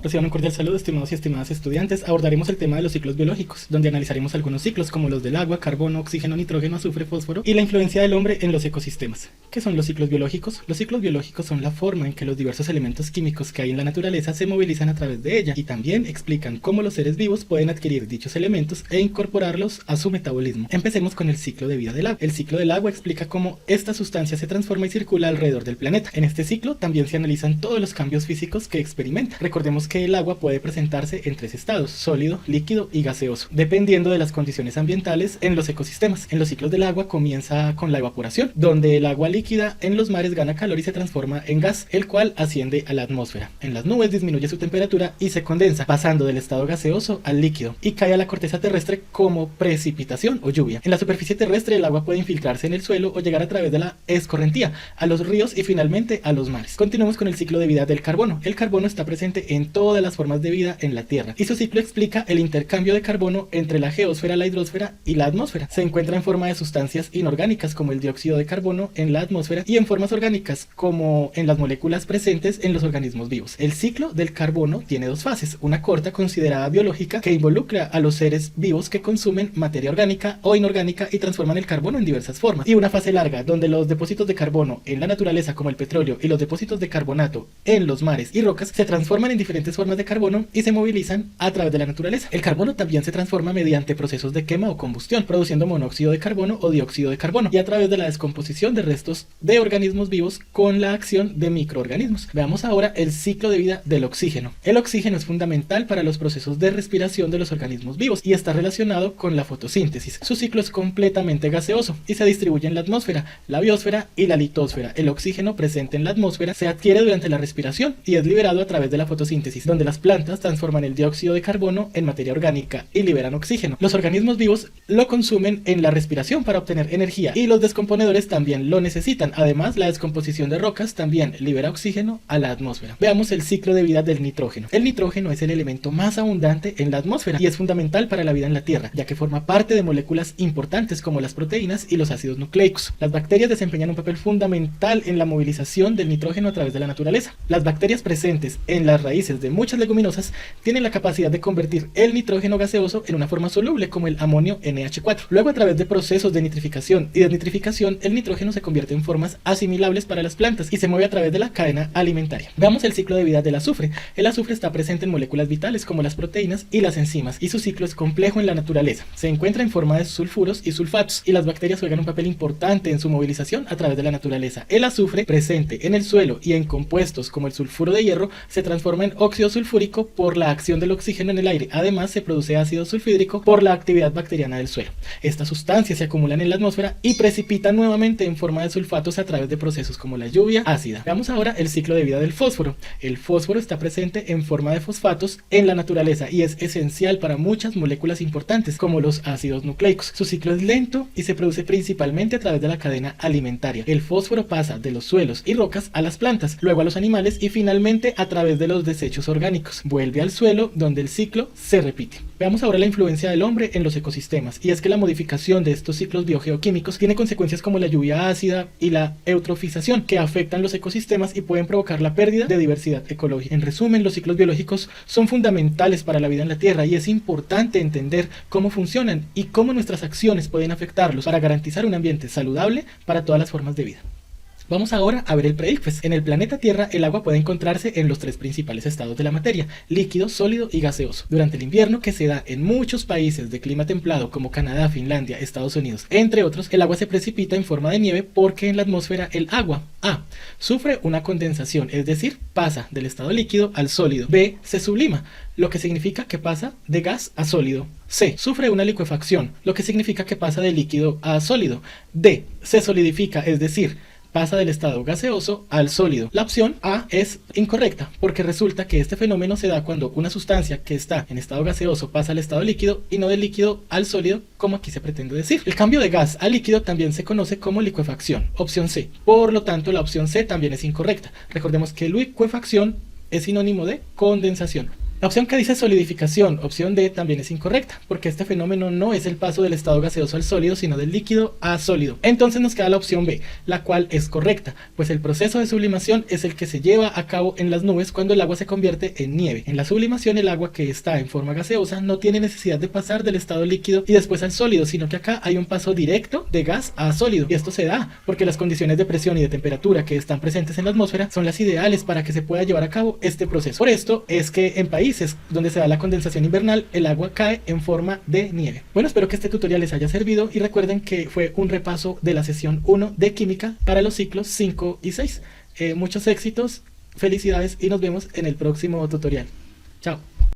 Reciban un cordial saludo, estimados y estimadas estudiantes. Abordaremos el tema de los ciclos biológicos, donde analizaremos algunos ciclos como los del agua, carbono, oxígeno, nitrógeno, azufre, fósforo y la influencia del hombre en los ecosistemas. ¿Qué son los ciclos biológicos? Los ciclos biológicos son la forma en que los diversos elementos químicos que hay en la naturaleza se movilizan a través de ella y también explican cómo los seres vivos pueden adquirir dichos elementos e incorporarlos a su metabolismo. Empecemos con el ciclo de vida del agua. El ciclo del agua explica cómo esta sustancia se transforma y circula alrededor del planeta. En este ciclo también se analizan todos los cambios físicos que experimenta. Recordemos que el agua puede presentarse en tres estados: sólido, líquido y gaseoso, dependiendo de las condiciones ambientales en los ecosistemas. En los ciclos del agua comienza con la evaporación, donde el agua líquida en los mares gana calor y se transforma en gas, el cual asciende a la atmósfera. En las nubes disminuye su temperatura y se condensa, pasando del estado gaseoso al líquido, y cae a la corteza terrestre como precipitación o lluvia. En la superficie terrestre el agua puede infiltrarse en el suelo o llegar a través de la escorrentía a los ríos y finalmente a los mares. Continuamos con el ciclo de vida del carbono. El carbono está presente en todas las formas de vida en la Tierra y su ciclo explica el intercambio de carbono entre la geósfera, la hidrosfera y la atmósfera. Se encuentra en forma de sustancias inorgánicas como el dióxido de carbono en la atmósfera y en formas orgánicas como en las moléculas presentes en los organismos vivos. El ciclo del carbono tiene dos fases: una corta considerada biológica que involucra a los seres vivos que consumen materia orgánica o inorgánica y transforman el carbono en diversas formas, y una fase larga donde los depósitos de carbono en la naturaleza como el petróleo y los depósitos de carbonato en los mares y rocas se transforman en diferentes formas de carbono y se movilizan a través de la naturaleza. El carbono también se transforma mediante procesos de quema o combustión, produciendo monóxido de carbono o dióxido de carbono, y a través de la descomposición de restos de organismos vivos con la acción de microorganismos. Veamos ahora el ciclo de vida del oxígeno. El oxígeno es fundamental para los procesos de respiración de los organismos vivos y está relacionado con la fotosíntesis. Su ciclo es completamente gaseoso y se distribuye en la atmósfera, la biosfera y la litosfera. El oxígeno presente en la atmósfera se adquiere durante la respiración y es liberado a través de la fotosíntesis, donde las plantas transforman el dióxido de carbono en materia orgánica y liberan oxígeno. Los organismos vivos lo consumen en la respiración para obtener energía y los descomponedores también lo necesitan. Además, la descomposición de rocas también libera oxígeno a la atmósfera. Veamos el ciclo de vida del nitrógeno. El nitrógeno es el elemento más abundante en la atmósfera y es fundamental para la vida en la Tierra, ya que forma parte de moléculas importantes como las proteínas y los ácidos nucleicos. Las bacterias desempeñan un papel fundamental en la movilización del nitrógeno a través de la naturaleza. Las bacterias presentes en las raíces de muchas leguminosas tienen la capacidad de convertir el nitrógeno gaseoso en una forma soluble como el amonio NH4. Luego, a través de procesos de nitrificación y desnitrificación, el nitrógeno se convierte en formas asimilables para las plantas y se mueve a través de la cadena alimentaria. Veamos el ciclo de vida del azufre. El azufre está presente en moléculas vitales como las proteínas y las enzimas, y su ciclo es complejo en la naturaleza. Se encuentra en forma de sulfuros y sulfatos, y las bacterias juegan un papel importante en su movilización a través de la naturaleza. El azufre presente en el suelo y en compuestos como el sulfuro de hierro se transforma en óxido sulfúrico por la acción del oxígeno en el aire. Además, se produce ácido sulfhídrico por la actividad bacteriana del suelo. Estas sustancias se acumulan en la atmósfera y precipitan nuevamente en forma de sulfatos a través de procesos como la lluvia ácida. Veamos ahora el ciclo de vida del fósforo. El fósforo está presente en forma de fosfatos en la naturaleza y es esencial para muchas moléculas importantes como los ácidos nucleicos. Su ciclo es lento y se produce principalmente a través de la cadena alimentaria. El fósforo pasa de los suelos y rocas a las plantas, luego a los animales y finalmente a través de los desechos orgánicos. Vuelve al suelo, donde el ciclo se repite. Veamos ahora la influencia del hombre en los ecosistemas, y es que la modificación de estos ciclos biogeoquímicos tiene consecuencias como la lluvia ácida y la eutrofización, que afectan los ecosistemas y pueden provocar la pérdida de diversidad ecológica. En resumen, los ciclos biológicos son fundamentales para la vida en la Tierra y es importante entender cómo funcionan y cómo nuestras acciones pueden afectarlos para garantizar un ambiente saludable para todas las formas de vida. Vamos ahora a ver el pre-ICFES. En el planeta Tierra, el agua puede encontrarse en los tres principales estados de la materia: líquido, sólido y gaseoso. Durante el invierno, que se da en muchos países de clima templado como Canadá, Finlandia, Estados Unidos, entre otros, el agua se precipita en forma de nieve porque en la atmósfera el agua A sufre una condensación, es decir, pasa del estado líquido al sólido. B se sublima, lo que significa que pasa de gas a sólido. C sufre una licuefacción, lo que significa que pasa de líquido a sólido. D se solidifica, es decir, pasa del estado gaseoso al sólido. La opción A es incorrecta, porque resulta que este fenómeno se da cuando una sustancia que está en estado gaseoso pasa al estado líquido y no del líquido al sólido, como aquí se pretende decir. El cambio de gas a líquido también se conoce como licuefacción, opción C. Por lo tanto, la opción C también es incorrecta. Recordemos que licuefacción es sinónimo de condensación. La opción que dice solidificación, opción D, también es incorrecta, porque este fenómeno no es el paso del estado gaseoso al sólido, sino del líquido a sólido. Entonces nos queda la opción B, la cual es correcta, pues el proceso de sublimación es el que se lleva a cabo en las nubes cuando el agua se convierte en nieve. En la sublimación, el agua que está en forma gaseosa no tiene necesidad de pasar del estado líquido y después al sólido, sino que acá hay un paso directo de gas a sólido. Y esto se da porque las condiciones de presión y de temperatura que están presentes en la atmósfera son las ideales para que se pueda llevar a cabo este proceso. Por esto es que en países donde se da la condensación invernal, el agua cae en forma de nieve. Bueno, espero que este tutorial les haya servido y recuerden que fue un repaso de la sesión 1 de química para los ciclos 5 y 6. Muchos éxitos, felicidades y nos vemos en el próximo tutorial. Chao.